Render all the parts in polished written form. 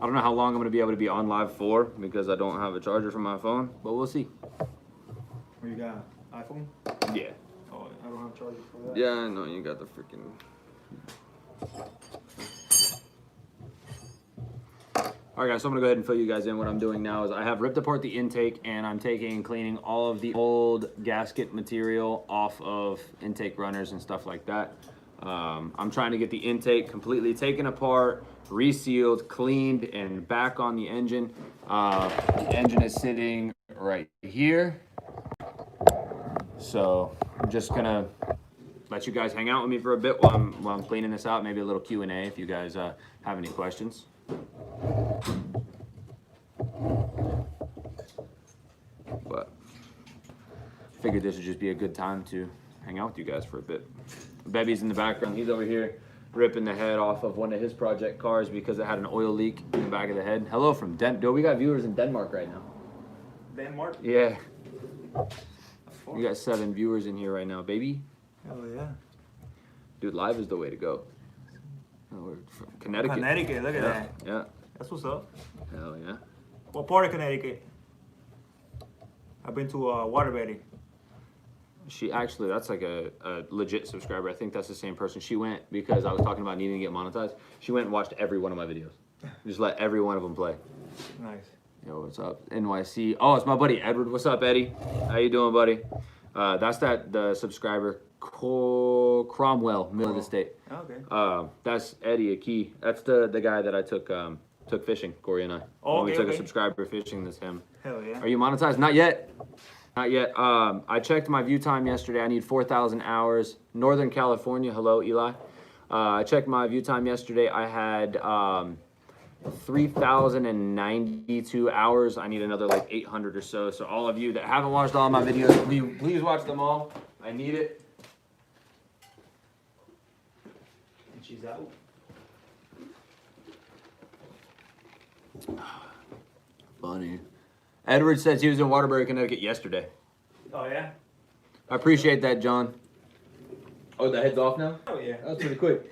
I don't know how long I'm going to be able to be on live for because I don't have a charger for my phone, but we'll see. What you got? iPhone? Yeah. Oh, I don't have a charger for that. Yeah, I know you got the freaking. All right, guys, so I'm gonna go ahead and fill you guys in. What I'm doing now is I have ripped apart the intake and I'm taking and cleaning all of the old gasket material off of intake runners and stuff like that. I'm trying to get the intake completely taken apart, resealed, cleaned, and back on the engine. The engine is sitting right here. So I'm just gonna let you guys hang out with me for a bit while I'm cleaning this out. Maybe a little Q&A if you guys have any questions. But figured this would just be a good time to hang out with you guys for a bit. Beby's in the background. He's over here ripping the head off of one of his project cars because it had an oil leak in the back of the head. Hello from Denmark. We got viewers in Denmark right now. Denmark? Yeah. We got 7 viewers in here right now, baby. Hell yeah. Dude, live is the way to go. Oh, we're from Connecticut. Connecticut, look at that. Yeah. That's what's up. Hell yeah. What part of Connecticut? I've been to Waterbury. She actually, that's like a legit subscriber. I think that's the same person. She went because I was talking about needing to get monetized. She went and watched every one of my videos. Just let every one of them play. Nice. Yo, what's up? NYC. Oh, it's my buddy Edward. What's up, Eddie? How you doing, buddy? That's the subscriber Cromwell, middle of the state. Okay. That's Eddie Aki. That's the guy that I took fishing, Corey and I. Oh, when okay, we took a subscriber fishing, that's him. Hell yeah. Are you monetized? Not yet. Not yet. I checked my view time yesterday. I need 4,000 hours. Northern California. Hello, Eli. I checked my view time yesterday. I had 3,092 hours. I need another like 800 or so. So all of you that haven't watched all my videos, please watch them all. I need it. And she's out. Funny. Edward says he was in Waterbury, Connecticut yesterday. Oh yeah? I appreciate that, John. Oh, the head's off now? Oh yeah. That was pretty quick.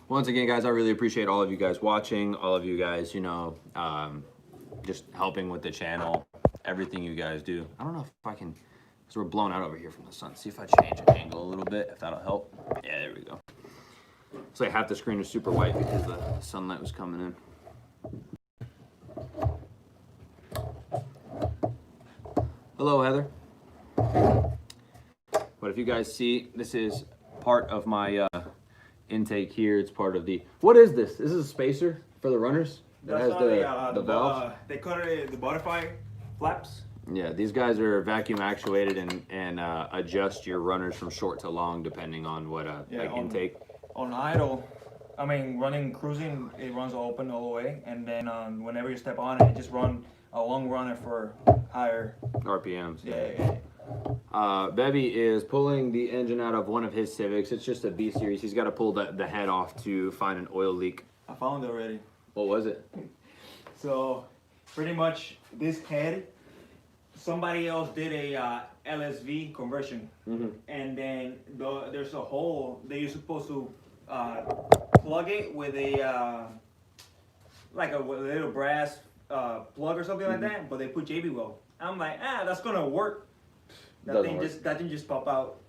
Once again, guys, I really appreciate all of you guys watching, all of you guys, you know, just helping with the channel, everything you guys do. I don't know if I can, because we're blown out over here from the sun. See if I change the angle a little bit, if that'll help. Yeah, there we go. It's like half the screen was super white because the sunlight was coming in. Hello, Heather. But if you guys see, this is part of my intake here. It's part of the, what is this? This is a spacer for the runners that has the valves. They cut it, the butterfly flaps. Yeah, these guys are vacuum actuated and adjust your runners from short to long depending on what like intake. On idle, I mean running cruising, it runs open all the way, and then whenever you step on it, it just runs a long runner for higher RPMs. Yeah. Beby is pulling the engine out of one of his Civics. It's just a B series. He's got to pull the head off to find an oil leak. I found it already. What was it? So pretty much this head, somebody else did a LSV conversion, and then there's a hole that you're supposed to plug it with a like a little brass plug or something like that, but they put JB weld. I'm like, that's gonna work. That thing just pop out.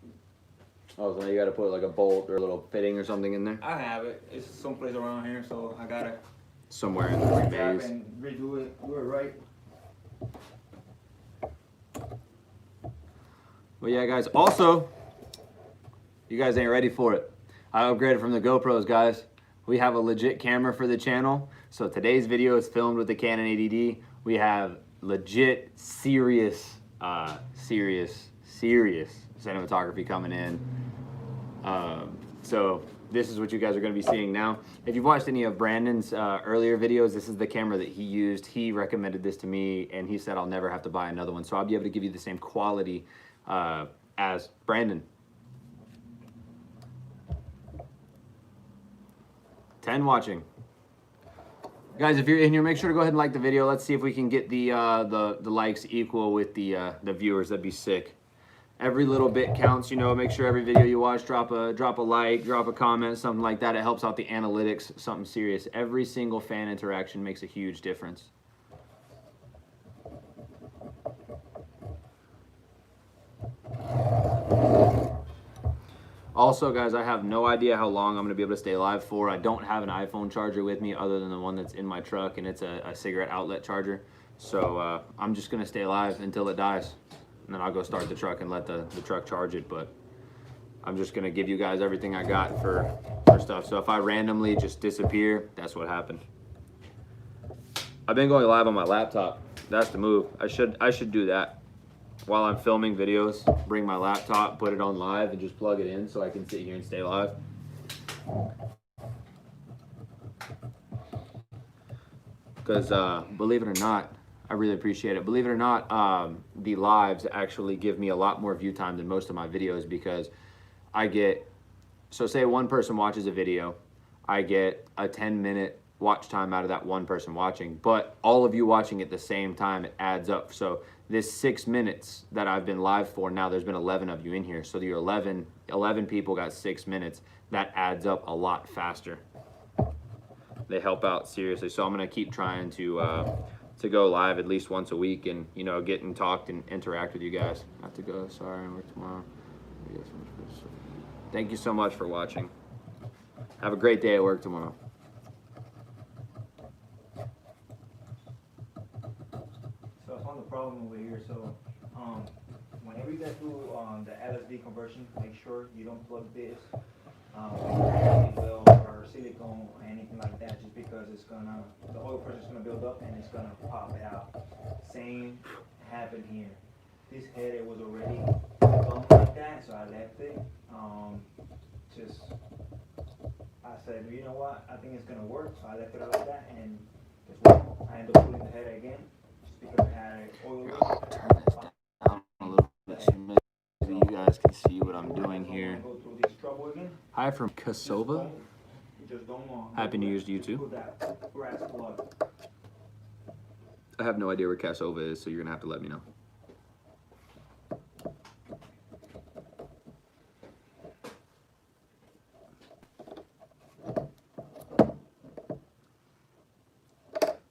Oh, so now you got to put like a bolt or a little fitting or something in there. I have it. It's someplace around here, so I gotta somewhere in the bays and redo it. Do it right. Well, yeah, guys. Also, you guys ain't ready for it. I upgraded from the GoPros, guys. We have a legit camera for the channel. So today's video is filmed with the Canon 80D. We have legit, serious cinematography coming in. So this is what you guys are going to be seeing now. If you've watched any of Brandon's earlier videos, this is the camera that he used. He recommended this to me, and he said I'll never have to buy another one. So I'll be able to give you the same quality as Brandon. 10 watching. Guys, if you're in here, make sure to go ahead and like the video. Let's see if we can get the likes equal with the viewers. That'd be sick. every little bit counts, you know. Make sure every video you watch, drop a like, drop a comment, something like that. It helps out the analytics, something serious. Every single fan interaction makes a huge difference. Also, guys, I have no idea how long I'm going to be able to stay live for. I don't have an iPhone charger with me other than the one that's in my truck, and it's a cigarette outlet charger. So I'm just going to stay live until it dies, and then I'll go start the truck and let the truck charge it. But I'm just going to give you guys everything I got for stuff. So if I randomly just disappear, that's what happened. I've been going live on my laptop. That's the move. I should do that. While I'm filming videos, bring my laptop, put it on live, and just plug it in so I can sit here and stay live. Because believe it or not, I really appreciate it. Believe it or not, the lives actually give me a lot more view time than most of my videos, because I get, so say one person watches a video, I get a 10-minute watch time out of that one person watching, but all of you watching at the same time, it adds up. So this 6 minutes that I've been live for, now there's been 11 of you in here, so your 11 people got 6 minutes. That adds up a lot faster. They help out seriously. So I'm gonna keep trying to go live at least once a week, and you know, get and talk and interact with you guys. I have to go. Sorry, I work tomorrow. Thank you so much for watching. Have a great day at work tomorrow. So I found the problem over here. So whenever you guys do the LSD conversion, make sure you don't plug this well or silicone or anything like that, just because it's gonna, the oil pressure is gonna build up and it's gonna pop out. Same happened here. This head, it was already done like that, so I left it. I said, you know what, I think it's gonna work, so I left it out like that, and guess what? I ended up putting the head again, just because it had oil. I'll turn this down a little bit so maybe you guys can see what I'm doing here. Hi from Kosovo. Happy New Year's to you too. I have no idea where Kosovo is, so you're gonna have to let me know.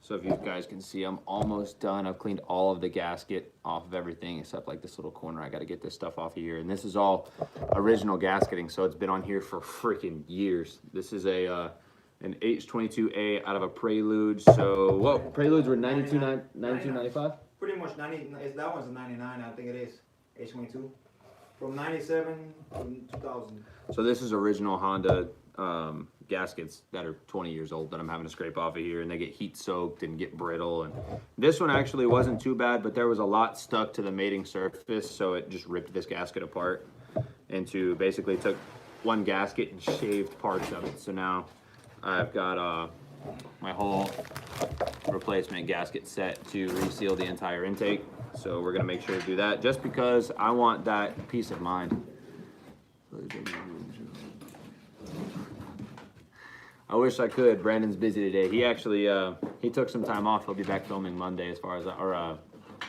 So if you guys can see, I'm almost done. I've cleaned all of the gasket off of everything except like this little corner. I got to get this stuff off of here. And this is all original gasketing, so it's been on here for freaking years. This is an H22A out of a Prelude. So, whoa, Preludes were 92.95? Pretty much 90. That one's a 99, I think it is. H22. From 97 to 2000. So this is original Honda gaskets that are 20 years old that I'm having to scrape off of here, and they get heat soaked and get brittle. And this one actually wasn't too bad, but there was a lot stuck to the mating surface, so it just ripped this gasket apart into, basically took one gasket and shaved parts of it. So now I've got my whole replacement gasket set to reseal the entire intake. So we're gonna make sure to do that, just because I want that peace of mind. I wish I could. Brandon's busy today. He actually he took some time off. He'll be back filming Monday, as far as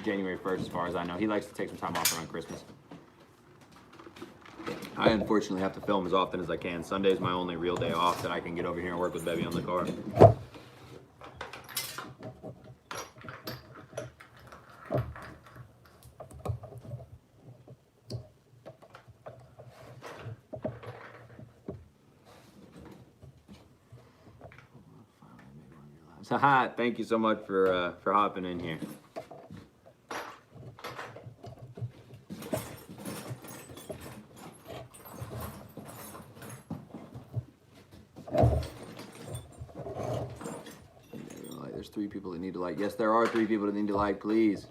January 1st, as far as I know. He likes to take some time off around Christmas. I unfortunately have to film as often as I can. Sunday's my only real day off that I can get over here and work with Beby on the car. So, hi, thank you so much for hopping in here. There's 3 people that need to like. Yes, there are 3 people that need to like, please.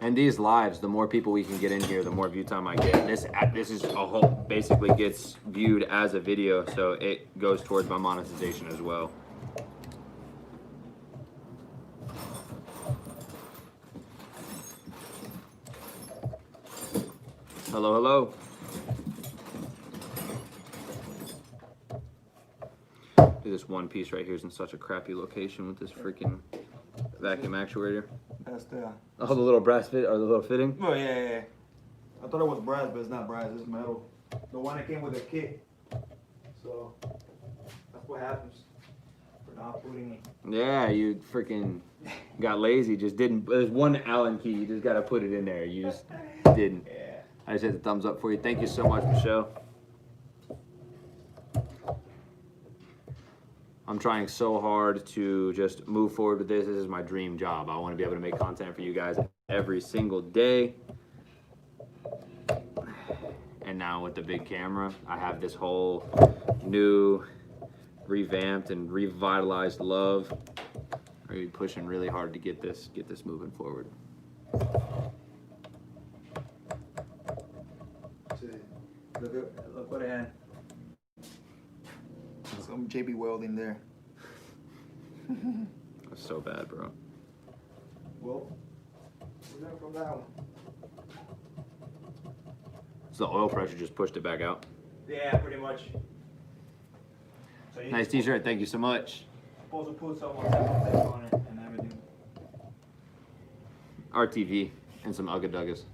And these lives, the more people we can get in here, the more view time I get. This is a whole, basically gets viewed as a video, so it goes towards my monetization as well. Hello, hello. This one piece right here is in such a crappy location with this freaking vacuum actuator. That's the. Oh, the little brass fit or the little fitting. Oh yeah. I thought it was brass, but it's not brass. It's metal. The one that came with the kit. So that's what happens for not putting it. Yeah, you freaking got lazy. Just didn't. There's one Allen key. You just gotta put it in there. You just didn't. Yeah. I just hit the thumbs up for you. Thank you so much, Michelle. I'm trying so hard to just move forward with this. This is my dream job. I want to be able to make content for you guys every single day. And now with the big camera, I have this whole new, revamped and revitalized love. I'm gonna be pushing really hard to get this moving forward. Look what I had. Some JB welding there. That's so bad, bro. Well, we learned from that one. So the oil pressure just pushed it back out. Yeah, pretty much. So Nice t-shirt, thank you so much. Supposed to put some on it and everything. RTV and some Ugga Duggas.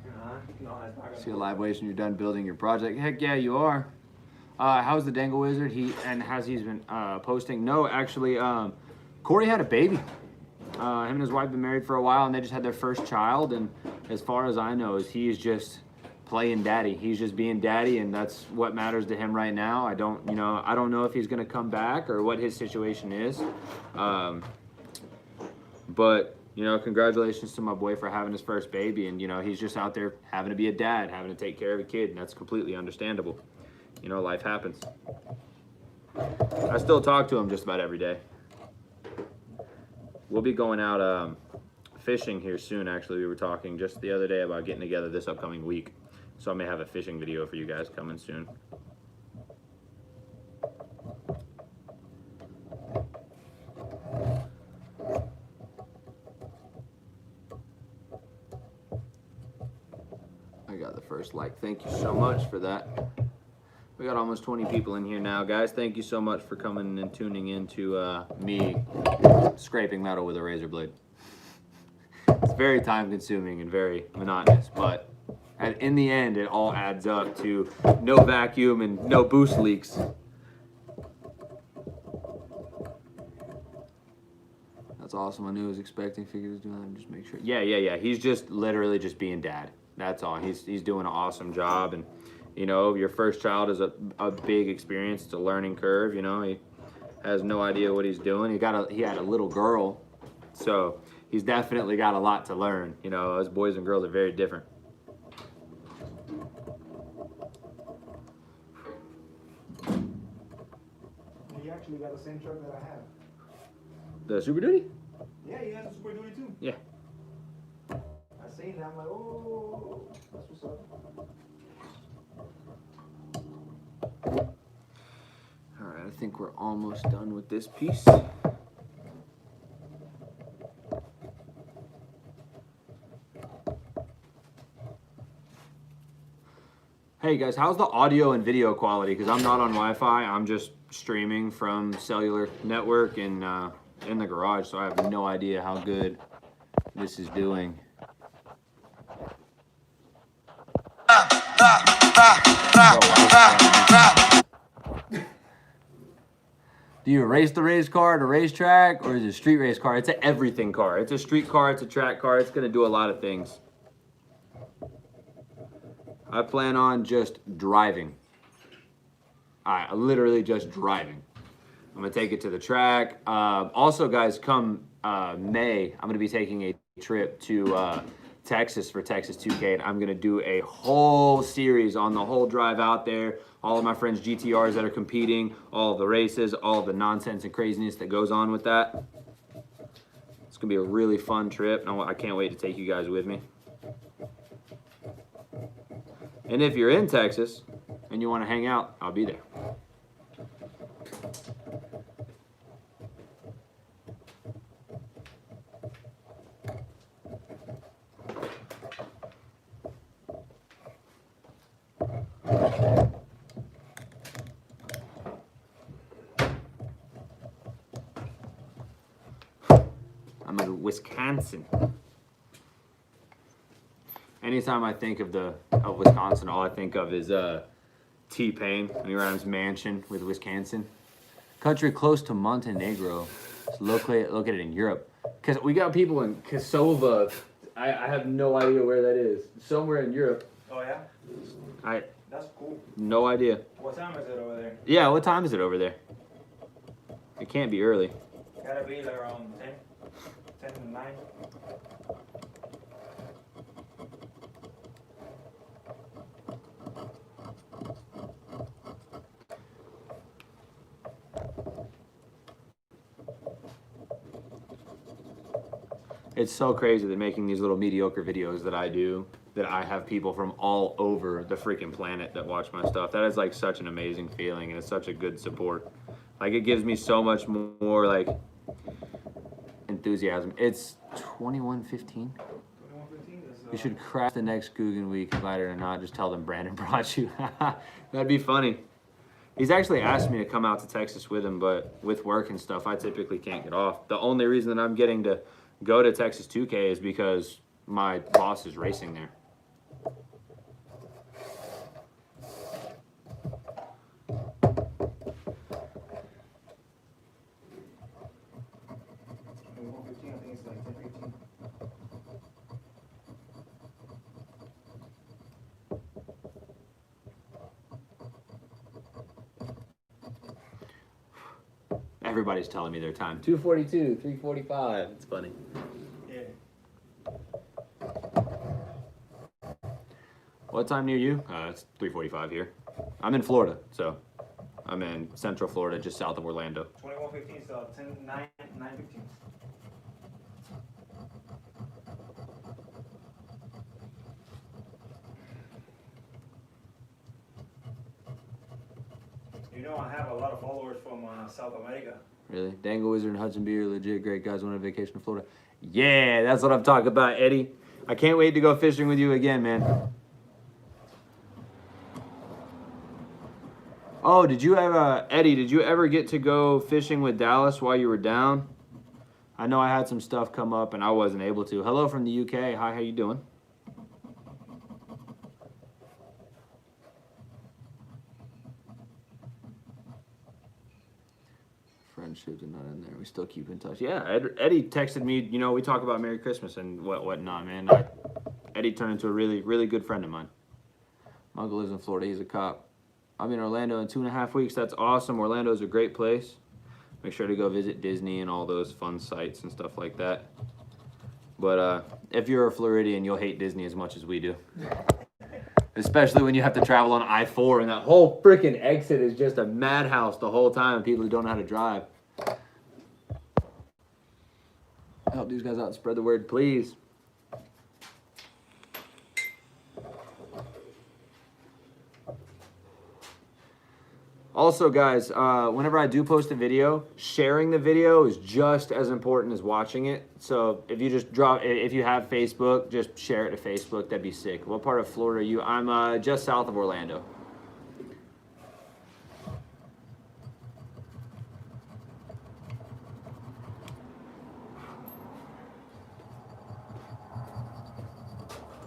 No, it's not gonna. See a live waste when you're done building your project. Heck yeah, you are. How's the Dangle Wizard? Has he been posting? No, actually, Corey had a baby. Him and his wife have been married for a while, and they just had their first child. And as far as I know, he is just playing daddy. He's just being daddy, and that's what matters to him right now. I don't know if he's gonna come back or what his situation is. But congratulations to my boy for having his first baby, and he's just out there having to be a dad, having to take care of a kid, and that's completely understandable. Life happens. I still talk to him just about every day. We'll be going out fishing here soon. Actually, we were talking just the other day about getting together this upcoming week, so I may have a fishing video for you guys coming soon. I got the first like. Thank you so much for that. We got almost 20 people in here now, guys. Thank you so much for coming and tuning in to me scraping metal with a razor blade. It's very time consuming and very monotonous, but in the end, it all adds up to no vacuum and no boost leaks. That's awesome. I knew I was expecting figures doing that. Just make sure. Yeah. He's just literally just being dad. That's all. He's doing an awesome job, and your first child is a big experience. It's a learning curve. He has no idea what he's doing. He had a little girl, so he's definitely got a lot to learn. Us boys and girls are very different. He actually got the same truck that I have. The Super Duty? Yeah, he has a Super Duty too. Yeah. I seen that. I'm like, oh, that's what's up. All right, I think we're almost done with this piece. Hey guys, how's the audio and video quality? Because I'm not on Wi-Fi. I'm just streaming from cellular network in the garage, so I have no idea how good this is doing. Do you race the race car at a racetrack, or is it a street race car? It's an everything car. It's a street car, it's a track car. It's gonna do a lot of things. I plan on just driving. Literally just driving. I'm gonna take it to the track. Also, guys, come May, I'm gonna be taking a trip to Texas for Texas 2K, and I'm gonna do a whole series on the whole drive out there. All of my friends' GTRs that are competing, all of the races, all of the nonsense and craziness that goes on with that. It's gonna be a really fun trip. I can't wait to take you guys with me. And if you're in Texas and you want to hang out, I'll be there. I'm gonna Wisconsin. Anytime I think of Wisconsin, all I think of is T-Pain when he rhymes mansion with Wisconsin. Country close to Montenegro. It's located in Europe. Because we got people in Kosovo. I have no idea where that is. Somewhere in Europe. Oh yeah? That's cool. No idea. What time is it over there? Yeah, what time is it over there? It can't be early. Gotta be like around 10 to 9. It's so crazy that making these little mediocre videos that I do, that I have people from all over the freaking planet that watch my stuff. That is like such an amazing feeling, and it's such a good support. Like, it gives me so much more like enthusiasm. It's 21:15. 21:15. You should crash the next Guggen Week, invited or not. Just tell them Brandon brought you. That'd be funny. He's actually asked me to come out to Texas with him, but with work and stuff, I typically can't get off. The only reason that I'm getting to go to Texas 2K is because my boss is racing there. I think it's like 10:15. Everybody's telling me their time. 2:42, 3:45. It's funny. Yeah. What time near you? It's 3:45 here. I'm in Florida, so I'm in Central Florida, just south of Orlando. 21:15, so 9:15. You know, I have a lot of followers from South America. Really? Dangle Wizard and Hudson Beer, legit great guys. Went on vacation to Florida. Yeah, that's what I'm talking about, Eddie. I can't wait to go fishing with you again, man. Oh, did you ever, Eddie, did you ever get to go fishing with Dallas while you were down? I know I had some stuff come up and I wasn't able to. Hello from the UK. Hi, how you doing? Friendships are not in there. We still keep in touch. Yeah, Eddie texted me. You know, we talk about Merry Christmas and whatnot, man. Eddie turned into a really, really good friend of mine. My uncle lives in Florida. He's a cop. I'm in Orlando in 2.5 weeks. That's awesome. Orlando is a great place. Make sure to go visit Disney and all those fun sites and stuff like that. But if you're a Floridian, you'll hate Disney as much as we do. Especially when you have to travel on I-4 and that whole freaking exit is just a madhouse the whole time. People who don't know how to drive. Help these guys out and spread the word, please. Also, guys, whenever I do post a video, sharing the video is just as important as watching it. So if you if you have Facebook, just share it to Facebook. That'd be sick. What part of Florida are you? I'm just south of Orlando.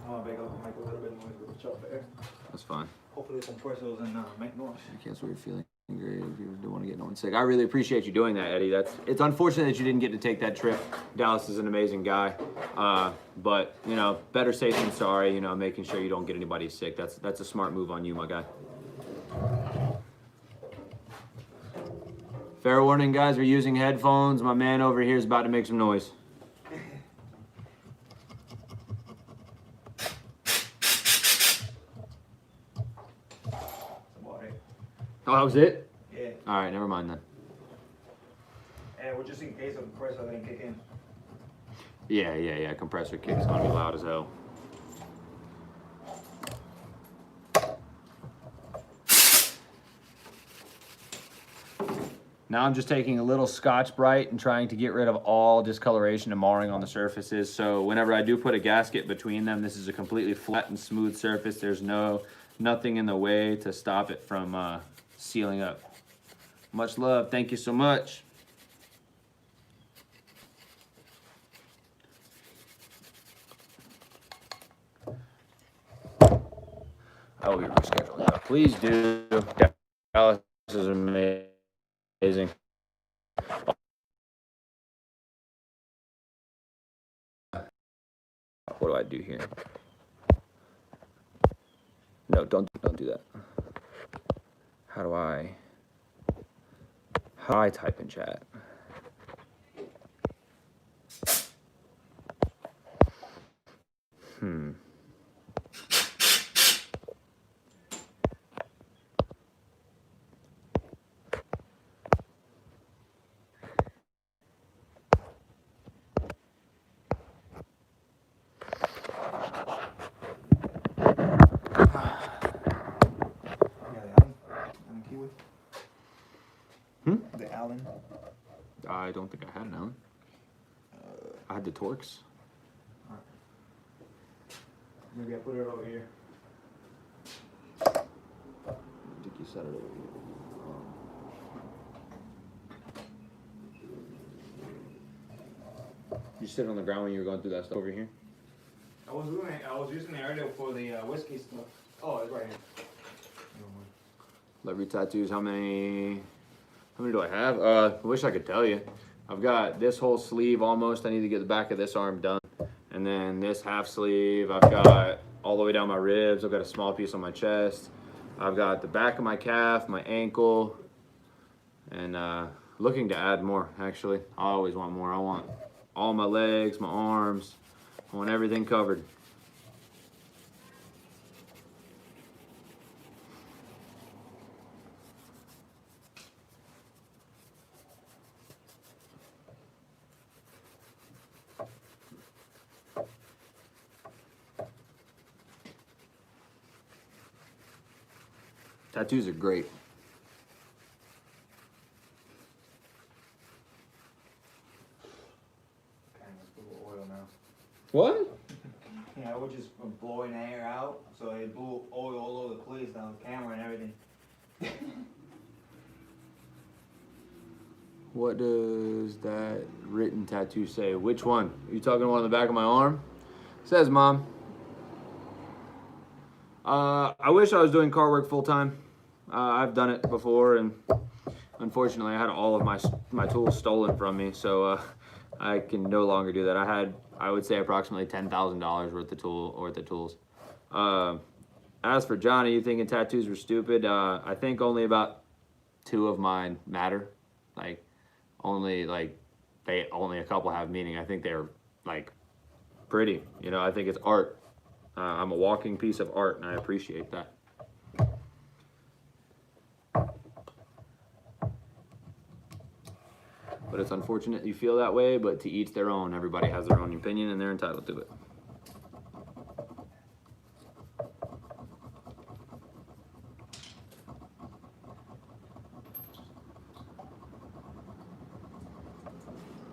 I'm gonna make a little bit of noise with the chop there. That's fine. Hopefully some porcels and make noise. I can't swear you're feeling great if you don't want to get no one sick. I really appreciate you doing that, Eddie. It's unfortunate that you didn't get to take that trip. Dallas is an amazing guy, but you know, better safe than sorry. You know, making sure you don't get anybody sick. That's a smart move on you, my guy. Fair warning, guys. We're using headphones. My man over here is about to make some noise. Oh, that was it? Yeah. All right, never mind then. And we're just in case of the compressor didn't kick in. Yeah. Compressor kick's gonna be loud as hell. Now I'm just taking a little Scotch-Brite and trying to get rid of all discoloration and marring on the surfaces. So whenever I do put a gasket between them, this is a completely flat and smooth surface. There's nothing in the way to stop it from sealing up. Much love. Thank you so much. I will be rescheduling that. Please do. Dallas is amazing. What do I do here? No, don't do that. How do I type in chat? The Allen. I don't think I had an Allen. I had the Torx. Maybe I put it over here. I think you set it over here. You sit on the ground when you were going through that stuff over here? I was using it earlier for the whiskey stuff. Oh, it's right here. Lever tattoos, how many do I have? I wish I could tell you. I've got this whole sleeve almost. I need to get the back of this arm done. And then this half sleeve, I've got all the way down my ribs. I've got a small piece on my chest. I've got the back of my calf, my ankle, and looking to add more, actually. I always want more. I want all my legs, my arms. I want everything covered. Tattoos are great. Oil now. What? Yeah, I was just blowing air out, so it blew oil all over the place on the camera and everything. What does that written tattoo say? Which one? Are you talking one on the back of my arm? It says, Mom. I wish I was doing car work full time. I've done it before, and unfortunately, I had all of my tools stolen from me, so I can no longer do that. I would say approximately $10,000 worth of tools. As for Johnny, you thinking tattoos were stupid? I think only about 2 of mine matter. Only a couple have meaning. I think they're pretty. I think it's art. I'm a walking piece of art, and I appreciate that. But it's unfortunate you feel that way, but to each their own. Everybody has their own opinion, and they're entitled to it.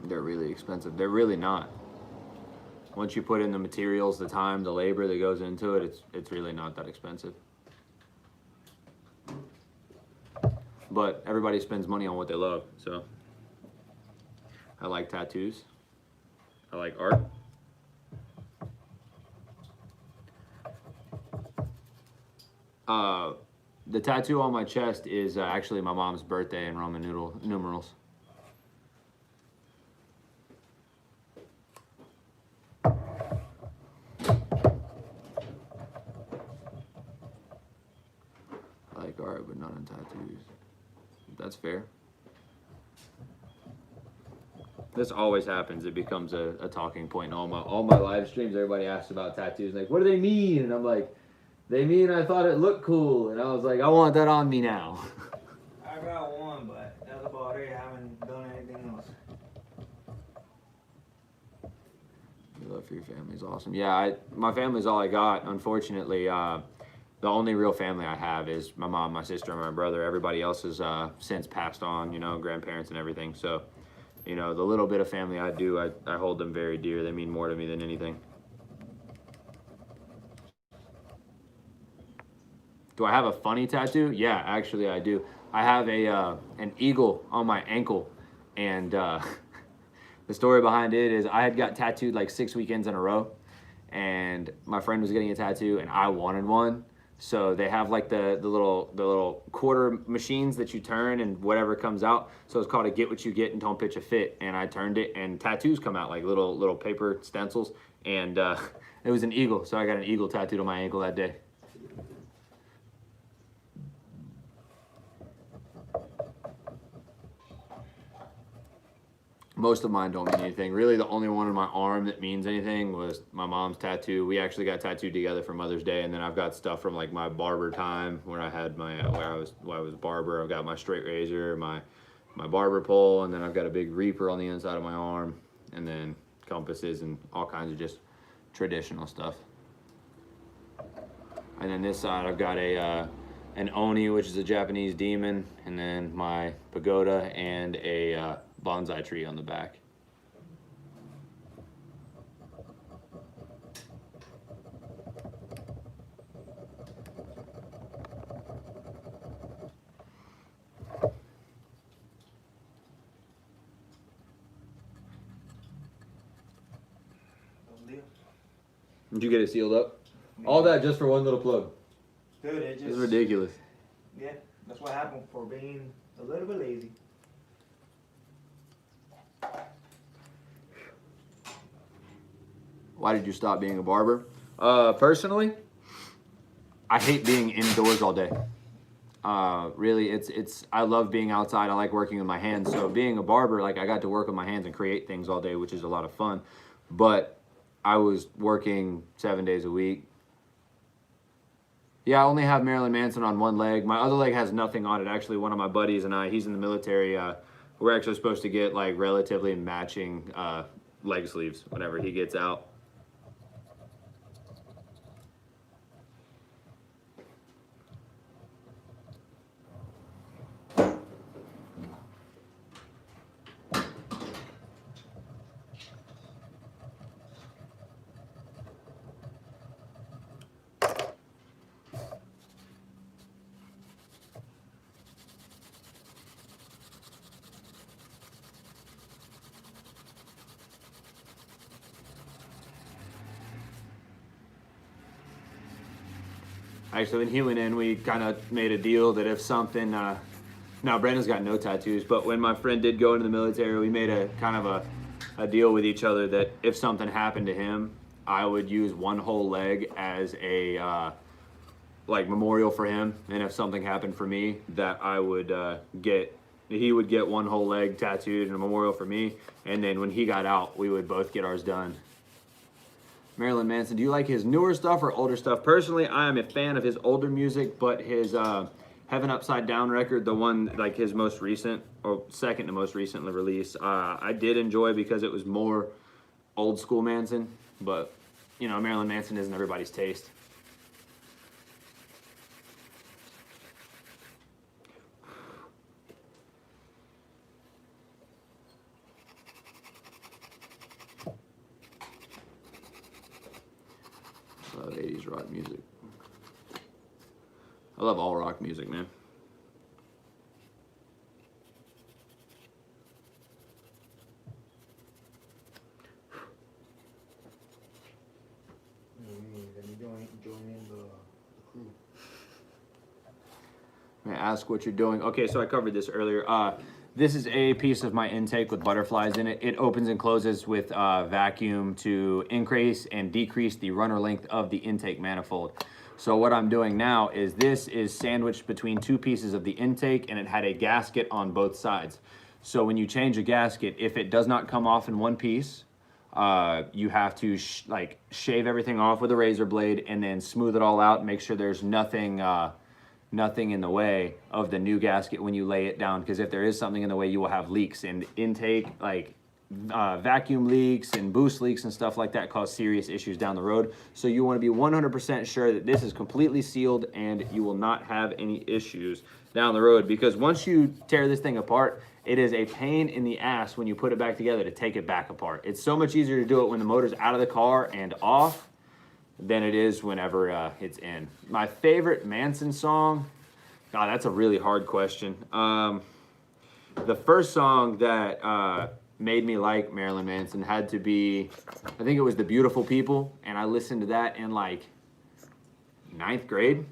They're really expensive. They're really not. Once you put in the materials, the time, the labor that goes into it, it's really not that expensive. But everybody spends money on what they love, so. I like tattoos. I like art. The tattoo on my chest is actually my mom's birthday in Roman numerals. I like art, but not on tattoos. That's fair. This always happens. It becomes a talking point in all my live streams. Everybody asks about tattoos. Like, what do they mean? And I'm like, they mean I thought it looked cool. And I was like, I want that on me now. I got one, but that's about it. I haven't done anything else. Your love for your family is awesome. Yeah, my family's all I got. Unfortunately, the only real family I have is my mom, my sister, and my brother. Everybody else has since passed on, grandparents and everything. So, the little bit of family I do, I hold them very dear. They mean more to me than anything. Do I have a funny tattoo? Yeah, actually I do. I have an eagle on my ankle, and the story behind it is I had got tattooed like 6 weekends in a row, and my friend was getting a tattoo, and I wanted one, So they have like the little quarter machines that you turn and whatever comes out. So it's called a get what you get and don't pitch a fit. And I turned it and tattoos come out, like little paper stencils. And it was an eagle. So I got an eagle tattooed on my ankle that day. Most of mine don't mean anything. Really, the only one on my arm that means anything was my mom's tattoo. We actually got tattooed together for Mother's Day, and then I've got stuff from like my barber time where I had my where I was barber. I've got my straight razor, my barber pole, and then I've got a big reaper on the inside of my arm, and then compasses and all kinds of just traditional stuff. And then this side I've got an Oni, which is a Japanese demon, and then my pagoda and a bonsai tree on the back. Did you get it sealed up? Yeah. All that just for one little plug. Dude, it's ridiculous. Yeah, that's what happened for being a little bit lazy. Why did you stop being a barber? Personally, I hate being indoors all day. Really, I love being outside. I like working with my hands. So being a barber, like I got to work with my hands and create things all day, which is a lot of fun. But I was working 7 days a week. Yeah, I only have Marilyn Manson on one leg. My other leg has nothing on it. Actually, one of my buddies and I, he's in the military. We're actually supposed to get like relatively matching leg sleeves whenever he gets out. Actually, when he went in, we kind of made a deal that if something, now Brandon's got no tattoos, but when my friend did go into the military, we made a kind of a deal with each other that if something happened to him, I would use one whole leg as a like memorial for him, and if something happened for me, that I would he would get one whole leg tattooed and a memorial for me, and then when he got out, we would both get ours done. Marilyn Manson, do you like his newer stuff or older stuff? Personally, I am a fan of his older music, but his Heaven Upside Down record, the one like his most recent or second to most recently released, I did enjoy because it was more old school Manson, but you know, Marilyn Manson isn't everybody's taste. I love 80s rock music. I love all rock music, man. Join the crew. May I ask what you're doing? Okay, so I covered this earlier. This is a piece of my intake with butterflies in it. It opens and closes with vacuum to increase and decrease the runner length of the intake manifold. So what I'm doing now is this is sandwiched between two pieces of the intake, and it had a gasket on both sides. So when you change a gasket, if it does not come off in one piece, you have to shave everything off with a razor blade and then smooth it all out and make sure there's nothing in the way of the new gasket when you lay it down, because if there is something in the way, you will have leaks, and intake like vacuum leaks and boost leaks and stuff like that cause serious issues down the road. So you want to be 100% sure that this is completely sealed and you will not have any issues down the road, because once you tear this thing apart, it is a pain in the ass when you put it back together to take it back apart. It's so much easier to do it when the motor's out of the car and off than it is whenever it's in. My favorite Manson song, God, that's a really hard question. The first song that made me like Marilyn Manson had to be, I think it was The Beautiful People, and I listened to that in like 9th grade.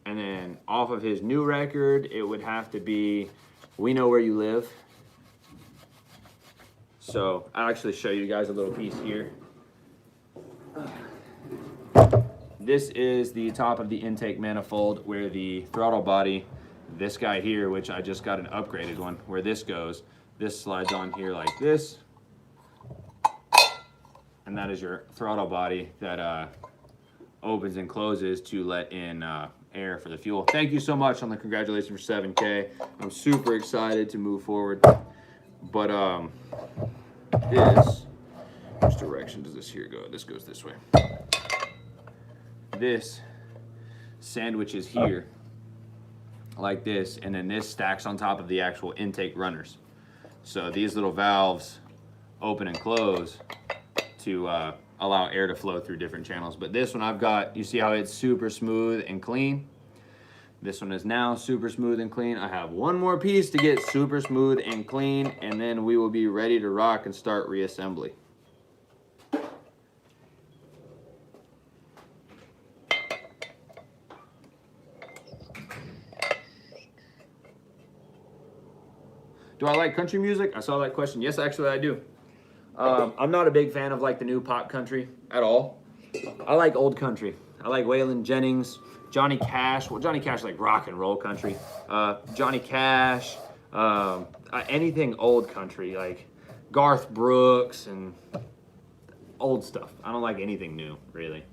And then off of his new record, it would have to be We Know Where You Live. So I'll actually show you guys a little piece here. This is the top of the intake manifold where the throttle body, this guy here, which I just got an upgraded one, where this goes. This slides on here like this. And that is your throttle body that opens and closes to let in air for the fuel. Thank you so much on the congratulations for 7K. I'm super excited to move forward. But which direction does this here go? This goes this way. This sandwiches here like this, and then this stacks on top of the actual intake runners. So these little valves open and close to allow air to flow through different channels. But this one I've got, you see how it's super smooth and clean? This one is now super smooth and clean. I have one more piece to get super smooth and clean, and then we will be ready to rock and start reassembly. Do I like country music? I saw that question. Yes, actually I do. I'm not a big fan of like the new pop country at all. I like old country. I like Waylon Jennings, Johnny Cash. Well, Johnny Cash is like rock and roll country. Johnny Cash, anything old country, like Garth Brooks and old stuff. I don't like anything new, really.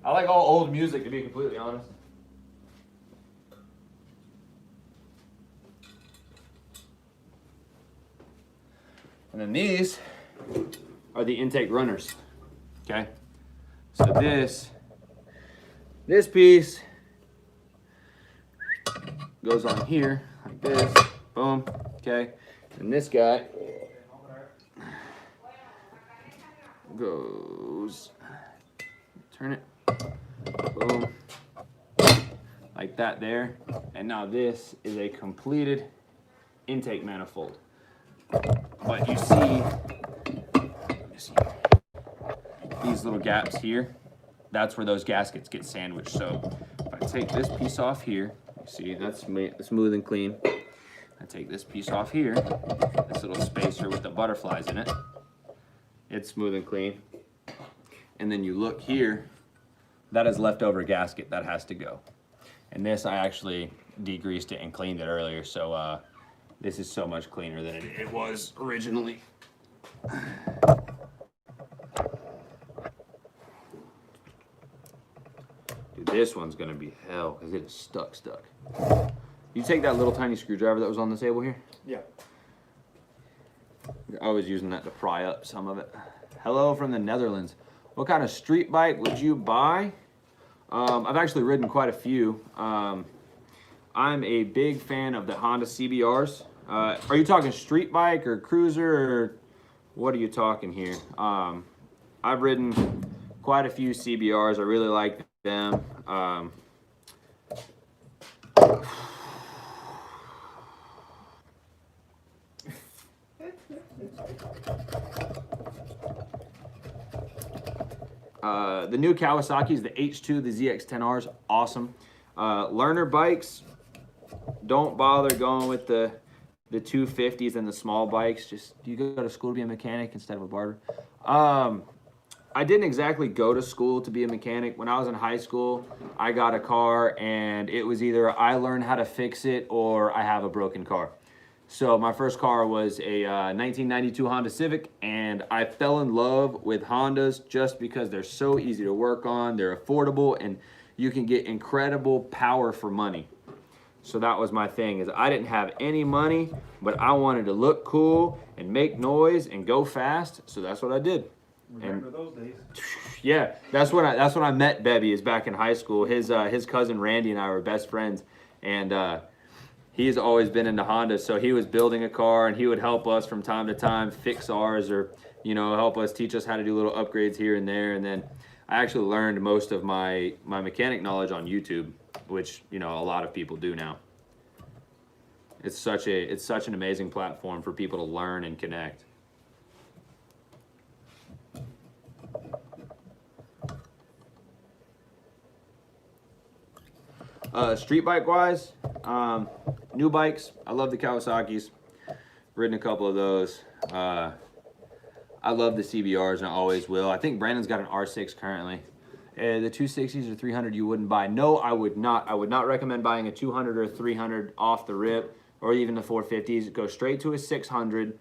I like all old music, to be completely honest. And then these are the intake runners, okay? So this piece goes on here like this, boom, okay? And this guy goes, turn it, boom, like that there. And now this is a completed intake manifold. But you see these little gaps here, that's where those gaskets get sandwiched. So if I take this piece off here, you see that's smooth and clean. I take this piece off here, this little spacer with the butterflies in it, it's smooth and clean. And then you look here, that is leftover gasket that has to go. And this, I actually degreased it and cleaned it earlier, so this is so much cleaner than it was originally. Dude, this one's gonna be hell because it is stuck. You take that little tiny screwdriver that was on the table here? Yeah. I was using that to pry up some of it. Hello from the Netherlands. What kind of street bike would you buy? I've actually ridden quite a few. I'm a big fan of the Honda CBRs. Are you talking street bike or cruiser, or what are you talking here? I've ridden quite a few CBRs. I really like them. The new Kawasaki's, the H2, the ZX-10Rs, awesome. Learner bikes, don't bother going with the 250s and the small bikes. Just, you go to school to be a mechanic instead of a barber. I didn't exactly go to school to be a mechanic. When I was in high school, I got a car, and it was either I learned how to fix it or I have a broken car. So my first car was a 1992 Honda Civic, and I fell in love with Hondas just because they're so easy to work on, they're affordable, and you can get incredible power for money. So that was my thing, is I didn't have any money, but I wanted to look cool and make noise and go fast, so that's what I did. Remember those days? Yeah, that's when I met Beby, is back in high school. His cousin Randy and I were best friends, and he's always been into Honda, so he was building a car, and he would help us from time to time fix ours, or help us, teach us how to do little upgrades here and there. And then I actually learned most of my mechanic knowledge on YouTube, which a lot of people do now. It's such an amazing platform for people to learn and connect. Street bike wise, new bikes. I love the Kawasaki's. Ridden a couple of those. I love the CBRs and I always will. I think Brandon's got an R6 currently. The 260s or 300 you wouldn't buy. No, I would not. I would not recommend buying a 200 or 300 off the rip, or even the 450s. Go straight to a 600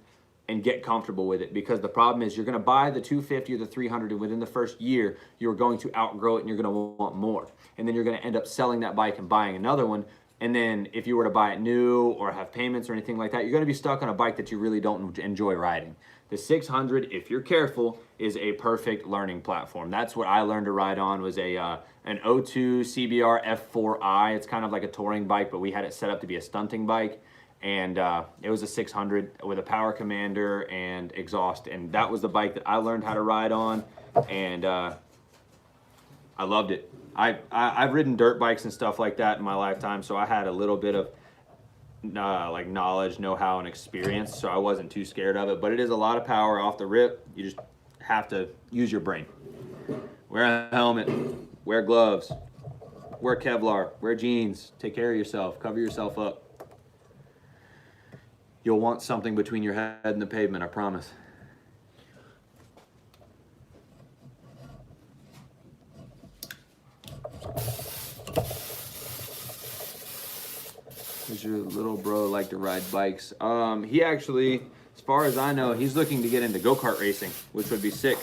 and get comfortable with it, because the problem is you're going to buy the 250 or the 300 and within the first year you're going to outgrow it and you're going to want more, and then you're going to end up selling that bike and buying another one. And then if you were to buy it new or have payments or anything like that, you're going to be stuck on a bike that you really don't enjoy riding. The 600, if you're careful, is a perfect learning platform. That's what I learned to ride on, was an 02 CBR F4i. It's kind of like a touring bike, but we had it set up to be a stunting bike. And it was a 600 with a power commander and exhaust. And that was the bike that I learned how to ride on. And I loved it. I've ridden dirt bikes and stuff like that in my lifetime, so I had a little bit of like knowledge, know-how, and experience, so I wasn't too scared of it. But it is a lot of power off the rip. You just have to use your brain. Wear a helmet, wear gloves, wear Kevlar, wear jeans, take care of yourself, cover yourself up. You'll want something between your head and the pavement, I promise. Does your little bro like to ride bikes? He actually, as far as I know, he's looking to get into go-kart racing, which would be sick.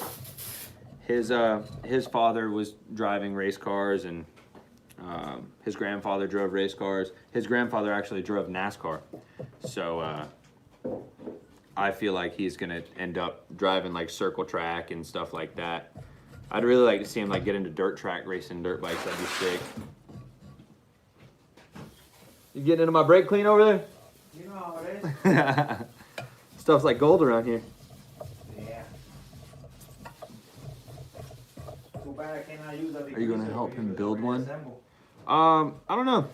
His father was driving race cars, and his grandfather drove race cars. His grandfather actually drove NASCAR. So I feel like he's gonna end up driving like circle track and stuff like that. I'd really like to see him like get into dirt track racing dirt bikes. That'd be sick. You getting into my brake clean over there? You know how it is. Stuff's like gold around here. Yeah. Too bad I cannot use that. Are you gonna help him build one? Reassemble. I don't know.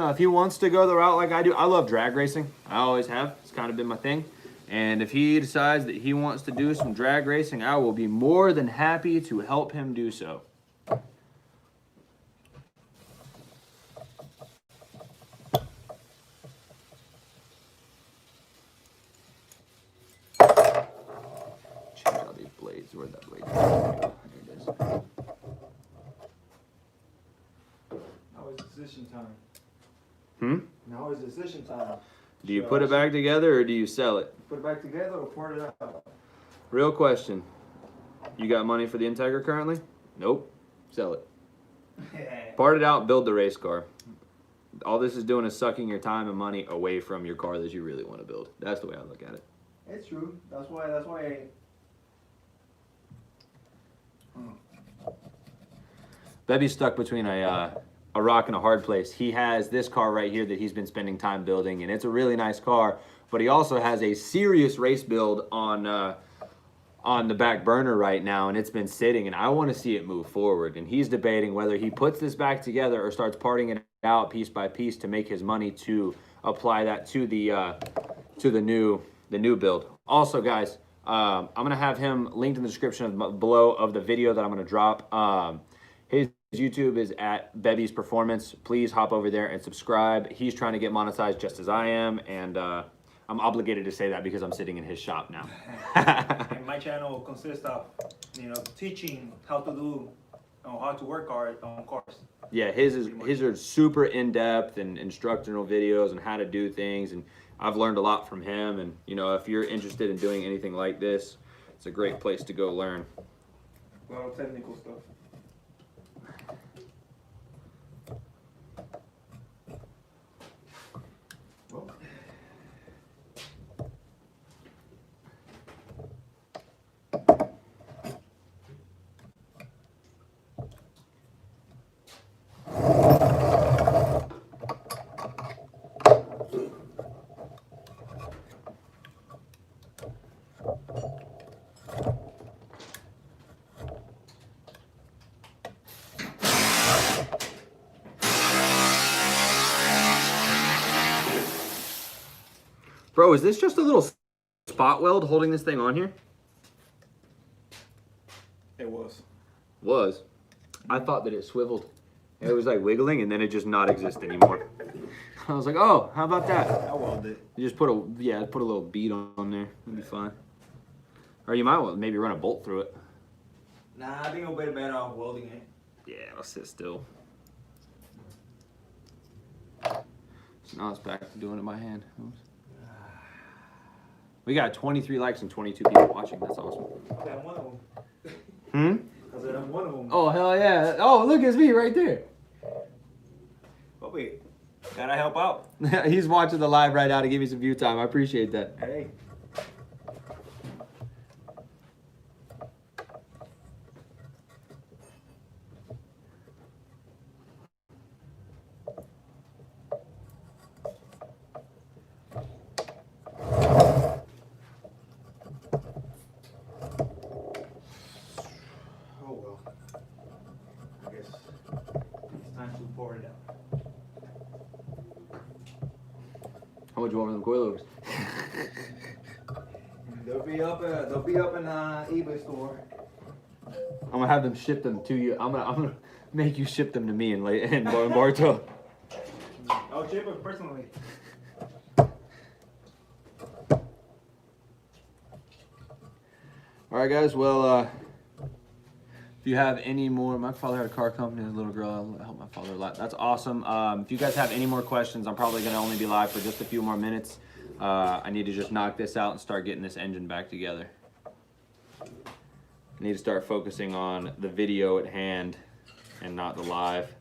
If he wants to go the route like I do. I love drag racing. I always have. It's kind of been my thing. And if he decides that he wants to do some drag racing, I will be more than happy to help him do so. Change out these blades. Where'd that blade go? Here it is. Now it's decision time. Hmm? Now it's decision time. Do you put it back together or do you sell it? Put it back together or pour it out? Real question. You got money for the Integra currently? Nope. Sell it. Part it out, build the race car. All this is doing is sucking your time and money away from your car that you really want to build. That's the way I look at it. It's true. That's why. Beby's stuck between a rock and a hard place. He has this car right here that he's been spending time building, and it's a really nice car, but he also has a serious race build on the back burner right now, and it's been sitting, and I want to see it move forward. And he's debating whether he puts this back together or starts parting it out piece by piece to make his money to apply that to the new build. Also, guys, I'm gonna have him linked in the description below of the video that I'm gonna drop. His YouTube is at Beby's Performance. Please hop over there and subscribe. He's trying to get monetized just as I am, and I'm obligated to say that because I'm sitting in his shop now. And my channel consists of, teaching how to do, how to work on cars. Yeah, his are super in-depth and instructional videos on how to do things, and I've learned a lot from him. And if you're interested in doing anything like this, it's a great place to go learn. A lot of technical stuff. Bro, is this just a little spot weld holding this thing on here? It was. Was. I thought that it swiveled. It was like wiggling, and then it just not exist anymore. I was like, oh, how about that? I welded it. You just put a little bead on there. It'll be fine. Or you might want maybe run a bolt through it. Nah, I think it'll be better off welding it. Yeah, I'll sit still. So now it's back to doing it by hand. Oops. We got 23 likes and 22 people watching. That's awesome. Okay, I'm one of them. Hmm? I said I'm one of them. Oh, hell yeah. Oh, look, it's me right there. But wait, gotta help out. He's watching the live right now to give me some view time. I appreciate that. Hey. Oh well. I guess it's time to pour it out. How much you want for them coilovers? They'll be up in eBay store. I'm gonna have them ship them to you. I'm gonna make you ship them to me in Bartow. I'll ship it personally. All right, guys. Well, if you have any more, my father had a car company. A little girl, I helped my father a lot. That's awesome. If you guys have any more questions, I'm probably gonna only be live for just a few more minutes. I need to just knock this out and start getting this engine back together. I need to start focusing on the video at hand and not the live.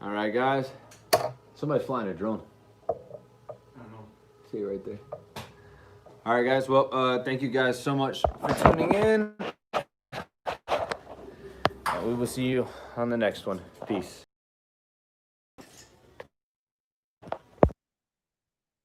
All right, guys. Somebody's flying a drone. I don't know. See it right there. All right, guys. Well, thank you guys so much for tuning in. We will see you on the next one. Peace.